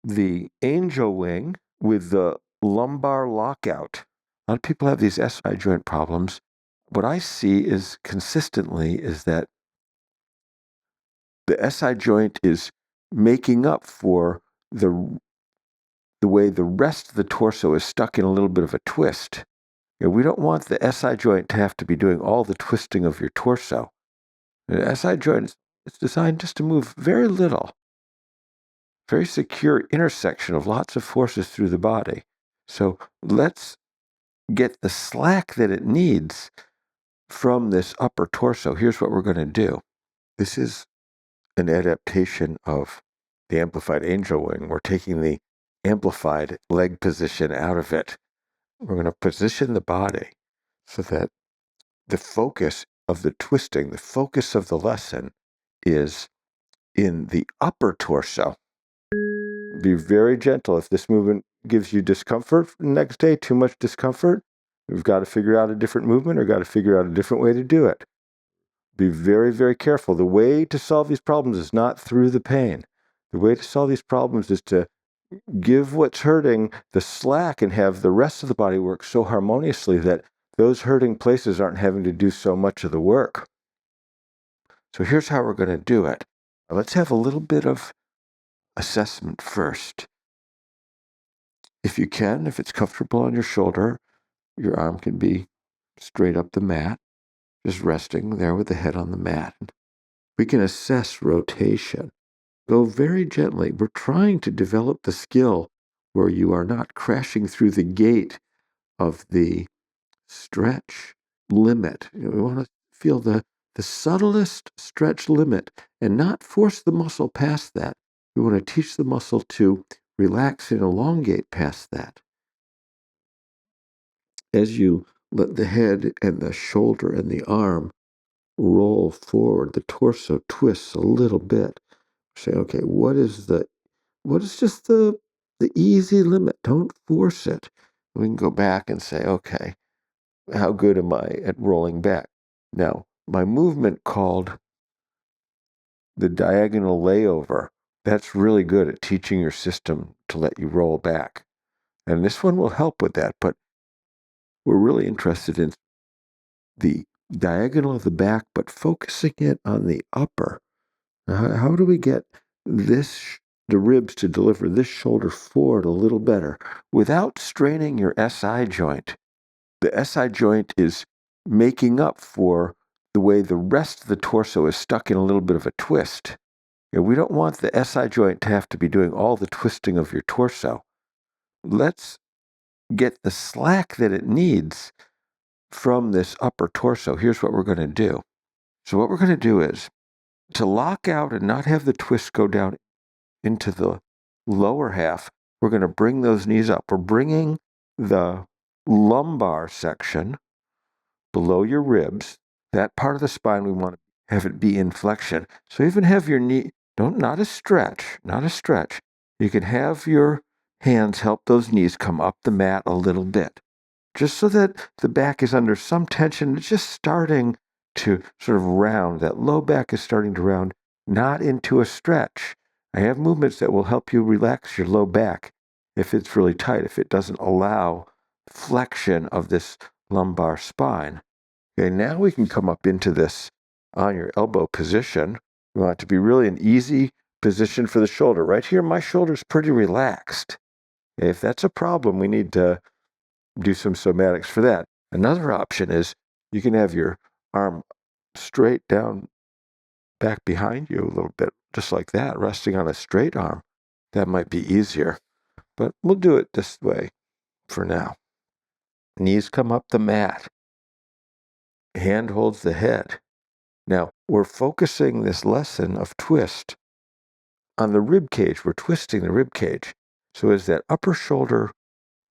the angel wing with the lumbar lockout. A lot of people have these SI joint problems. What I see is consistently is that the SI joint is making up for the way the rest of the torso is stuck in a little bit of a twist. We don't want the SI joint to have to be doing all the twisting of your torso. The SI joint is designed just to move very little. Very secure intersection of lots of forces through the body. So let's get the slack that it needs from this upper torso. Here's what we're going to do. This is an adaptation of the amplified angel wing. We're taking the amplified leg position out of it. We're going to position the body so that the focus of the twisting, the focus of the lesson is in the upper torso. Be very gentle. If this movement gives you discomfort the next day, too much discomfort, we've got to figure out a different movement or got to figure out a different way to do it. Be very, very careful. The way to solve these problems is not through the pain. The way to solve these problems is to give what's hurting the slack and have the rest of the body work so harmoniously that those hurting places aren't having to do so much of the work. So here's how we're going to do it. Let's have a little bit of assessment first. If you can, if it's comfortable on your shoulder, your arm can be straight up the mat, just resting there with the head on the mat. We can assess rotation. Go very gently. We're trying to develop the skill where you are not crashing through the gate of the stretch limit. We want to feel the subtlest stretch limit and not force the muscle past that. We want to teach the muscle to relax and elongate past that. As you let the head and the shoulder and the arm roll forward, the torso twists a little bit. Say, okay, what is just the easy limit? Don't force it. We can go back and say, okay, how good am I at rolling back? Now, my movement called the diagonal layover, that's really good at teaching your system to let you roll back. And this one will help with that, but we're really interested in the diagonal of the back, but focusing it on the upper. Now, how do we get the ribs to deliver this shoulder forward a little better without straining your SI joint? The SI joint is making up for the way the rest of the torso is stuck in a little bit of a twist. We don't want the SI joint to have to be doing all the twisting of your torso. Let's get the slack that it needs from this upper torso. Here's what we're going to do. So what we're going to do is to lock out and not have the twist go down into the lower half, we're going to bring those knees up. We're bringing the lumbar section below your ribs. That part of the spine, we want to have it be in flexion. So even have your knee, not a stretch. You can have your hands help those knees come up the mat a little bit, just so that the back is under some tension. It's just starting to sort of round. That low back is starting to round, not into a stretch. I have movements that will help you relax your low back if it's really tight, if it doesn't allow flexion of this lumbar spine. Okay, now we can come up into this on your elbow position. We want it to be really an easy position for the shoulder. Right here, my shoulder's pretty relaxed. If that's a problem, we need to do some somatics for that. Another option is you can have your arm straight down back behind you a little bit, just like that, resting on a straight arm. That might be easier, but we'll do it this way for now. Knees come up the mat. Hand holds the head. Now, we're focusing this lesson of twist on the rib cage. We're twisting the rib cage. So as that upper shoulder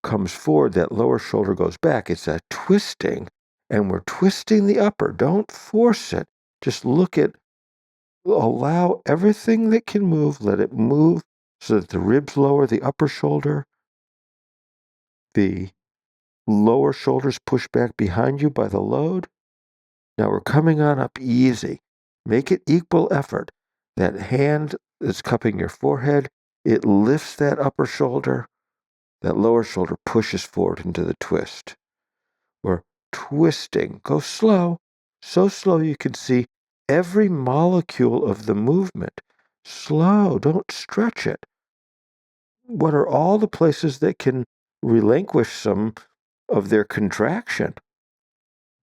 comes forward, that lower shoulder goes back. It's a twisting, and we're twisting the upper. Don't force it. Just allow everything that can move, let it move so that the ribs lower the upper shoulder. The lower shoulders push back behind you by the load. Now we're coming on up easy. Make it equal effort. That hand that's cupping your forehead it lifts that upper shoulder, that lower shoulder pushes forward into the twist. We're twisting. Go slow, so slow you can see every molecule of the movement. Slow, don't stretch it. What are all the places that can relinquish some of their contraction?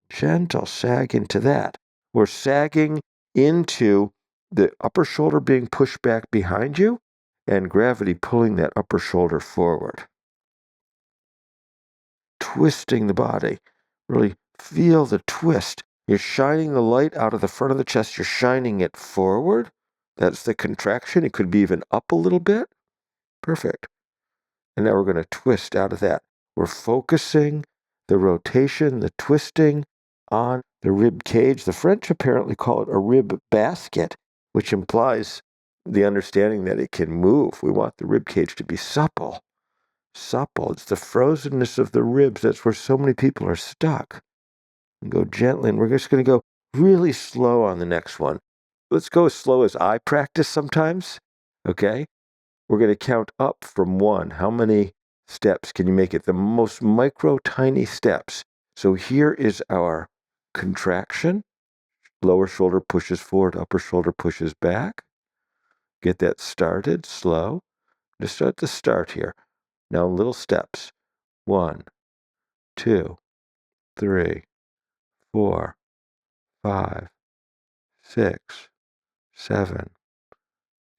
Gentle sag into that. We're sagging into the upper shoulder being pushed back behind you and gravity pulling that upper shoulder forward. Twisting the body. Really feel the twist. You're shining the light out of the front of the chest. You're shining it forward. That's the contraction. It could be even up a little bit. Perfect. And now we're going to twist out of that. We're focusing the rotation, the twisting on the rib cage. The French apparently call it a rib basket, which implies the understanding that it can move. We want the rib cage to be supple. Supple. It's the frozenness of the ribs. That's where so many people are stuck. And go gently, and we're just going to go really slow on the next one. Let's go as slow as I practice sometimes, okay? We're going to count up from 1. How many steps can you make it? The most micro, tiny steps. So here is our contraction. Lower shoulder pushes forward, upper shoulder pushes back. Get that started, slow. Just start the start here. Now little steps. 1, 2, 3, 4, 5, 6, 7,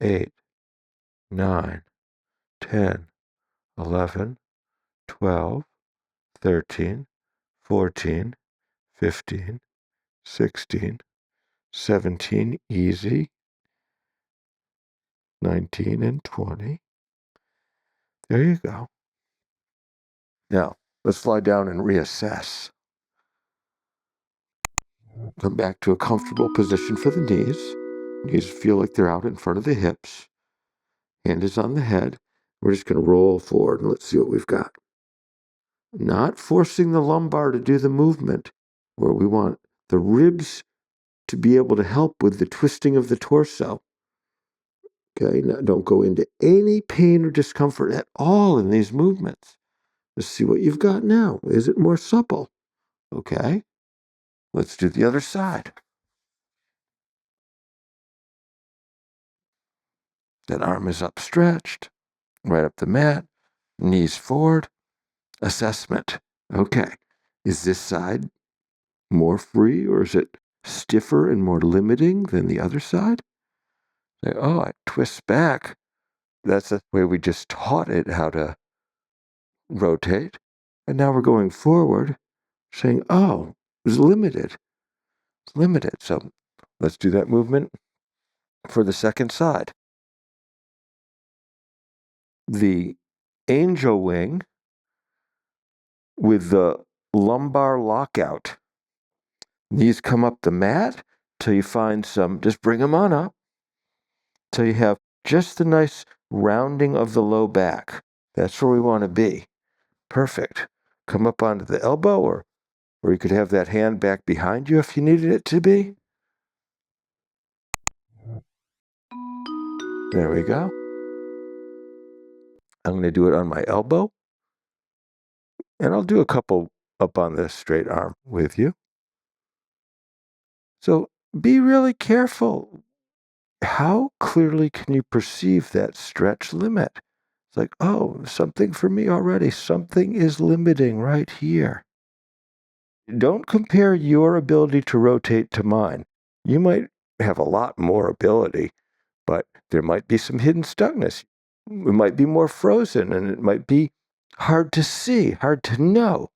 8, 9, 10, 11, 12, 13, 14, 15, 16, 17, easy, 19 and 20. There you go. Now, let's lie down and reassess. Come back to a comfortable position for the knees. Knees feel like they're out in front of the hips. Hand is on the head. We're just going to roll forward and let's see what we've got. Not forcing the lumbar to do the movement, where we want the ribs to be able to help with the twisting of the torso. Okay, now don't go into any pain or discomfort at all in these movements. Let's see what you've got now. Is it more supple? Okay, let's do the other side. That arm is upstretched, right up the mat, knees forward. Assessment. Okay, is this side more free or is it stiffer and more limiting than the other side? Say, oh, I twist back. That's the way we just taught it how to rotate. And now we're going forward, saying, oh, it's limited. It's limited. So let's do that movement for the second side. The angel wing with the lumbar lockout. Knees come up the mat till you find some, just bring them on up till you have just the nice rounding of the low back. That's where we want to be. Perfect. Come up onto the elbow, or you could have that hand back behind you if you needed it to be. There we go. I'm going to do it on my elbow. And I'll do a couple up on this straight arm with you. So be really careful. How clearly can you perceive that stretch limit? It's like, oh, something for me already. Something is limiting right here. Don't compare your ability to rotate to mine. You might have a lot more ability, but there might be some hidden stuckness. It might be more frozen, and it might be hard to see, hard to know.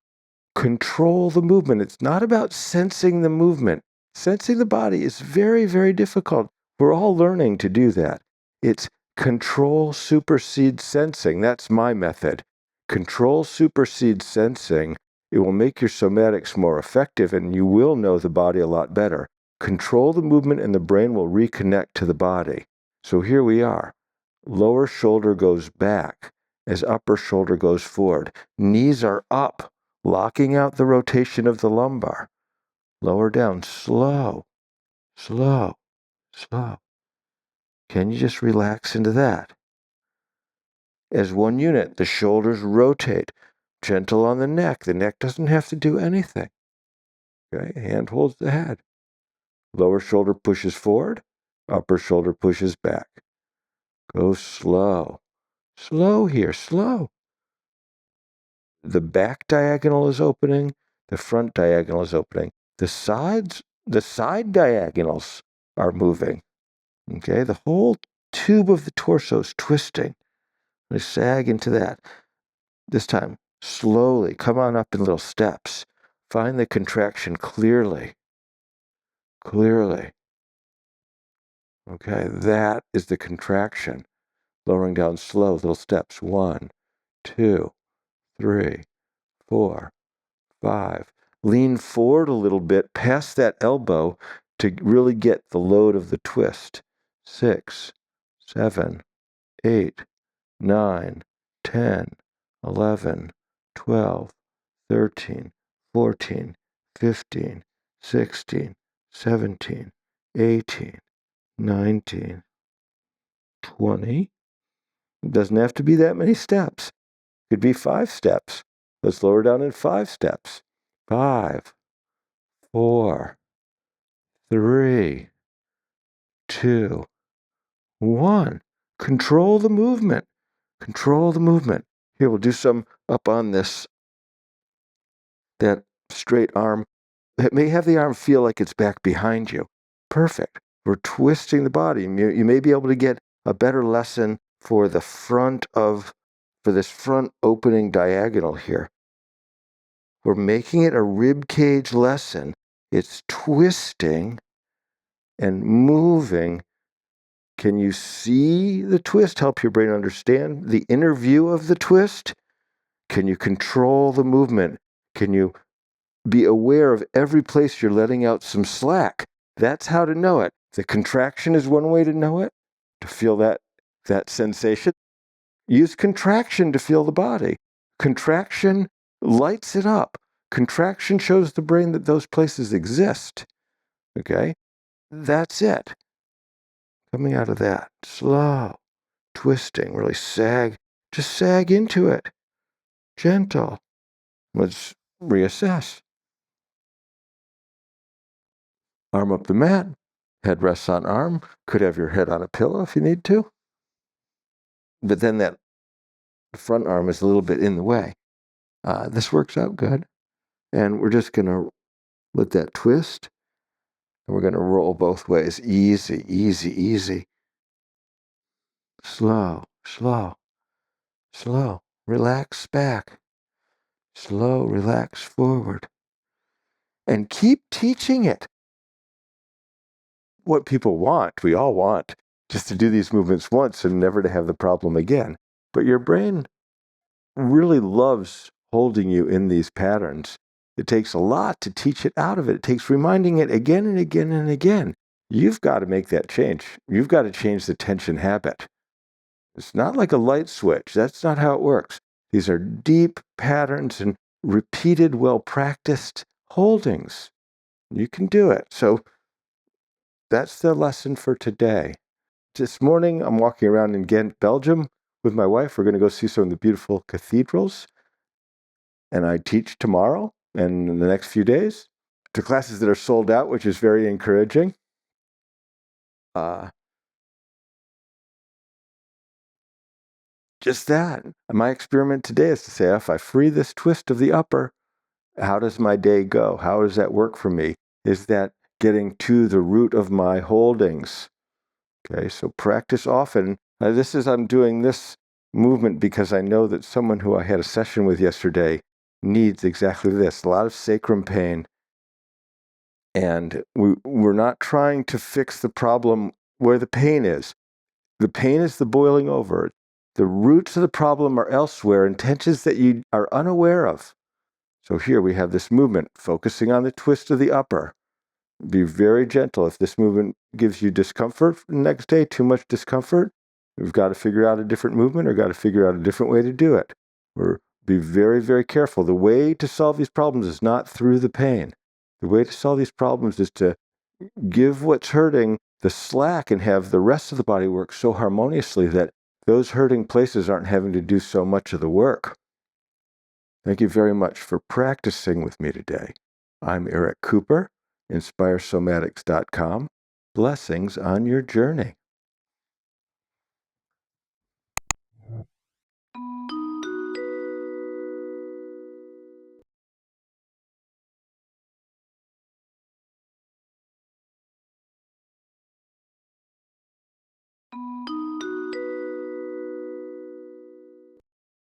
Control the movement. It's not about sensing the movement. Sensing the body is very, very difficult. We're all learning to do that. It's control supersedes sensing. That's my method. Control supersedes sensing. It will make your somatics more effective, and you will know the body a lot better. Control the movement, and the brain will reconnect to the body. So here we are. Lower shoulder goes back as upper shoulder goes forward. Knees are up, locking out the rotation of the lumbar. Lower down, slow, slow, slow. Can you just relax into that? as one unit. The shoulders rotate. Gentle on the neck. The neck doesn't have to do anything. Okay, hand holds the head. Lower shoulder pushes forward. Upper shoulder pushes back. Go slow. Slow here, slow. The back diagonal is opening. The front diagonal is opening. The side diagonals are moving. Okay, the whole tube of the torso is twisting. I sag into that. This time, slowly, come on up in little steps. Find the contraction clearly. Clearly. Okay, that is the contraction. Lowering down slow, little steps. 1, 2, 3, 4, 5. Lean forward a little bit past that elbow to really get the load of the twist. 6, 7, 8, 9, 10, 11, 12, 13, 14, 15, 16, 17, 18, 19, 20. It doesn't have to be that many steps. It could be 5 steps. Let's lower down in 5 steps. 5, 4, 3, 2, 1. Control the movement. Control the movement. Here, we'll do some up on this, that straight arm. It may have the arm feel like it's back behind you. Perfect. We're twisting the body. You may be able to get a better lesson for the for this front opening diagonal here. We're making it a rib cage lesson. It's twisting and moving. Can you see the twist? Help your brain understand the inner view of the twist? Can you control the movement? Can you be aware of every place you're letting out some slack? That's how to know it. The contraction is one way to know it, to feel that sensation. Use contraction to feel the body. Contraction lights it up. Contraction shows the brain that those places exist. Okay? That's it. Coming out of that, slow, twisting, really sag. Just sag into it. Gentle. Let's reassess. Arm up the mat. Head rests on arm. Could have your head on a pillow if you need to. But then that front arm is a little bit in the way. This works out good. And we're just going to let that twist. And we're going to roll both ways. Easy, easy, easy. Slow, slow, slow. Relax back. Slow, relax forward. And keep teaching it. What people want, we all want, just to do these movements once and never to have the problem again. But your brain really loves holding you in these patterns. It takes a lot to teach it out of it. It takes reminding it again and again and again. You've got to make that change. You've got to change the tension habit. It's not like a light switch. That's not how it works. These are deep patterns and repeated, well-practiced holdings. You can do it. So that's the lesson for today. This morning, I'm walking around in Ghent, Belgium with my wife. We're going to go see some of the beautiful cathedrals. And I teach tomorrow and in the next few days to classes that are sold out, which is very encouraging. Just that. My experiment today is to say, if I free this twist of the upper, how does my day go? How does that work for me? Is that getting to the root of my holdings? Okay, so practice often. I'm doing this movement because I know that someone who I had a session with yesterday needs exactly this. A lot of sacrum pain. And we're not trying to fix the problem where the pain is. The pain is the boiling over. The roots of the problem are elsewhere in tensions that you are unaware of. So here we have this movement focusing on the twist of the upper. Be very gentle. If this movement gives you discomfort the next day, too much discomfort, we've got to figure out a different movement or got to figure out a different way to do it. Or be very, very careful. The way to solve these problems is not through the pain. The way to solve these problems is to give what's hurting the slack and have the rest of the body work so harmoniously that those hurting places aren't having to do so much of the work. Thank you very much for practicing with me today. I'm Eric Cooper, InspireSomatics.com. Blessings on your journey.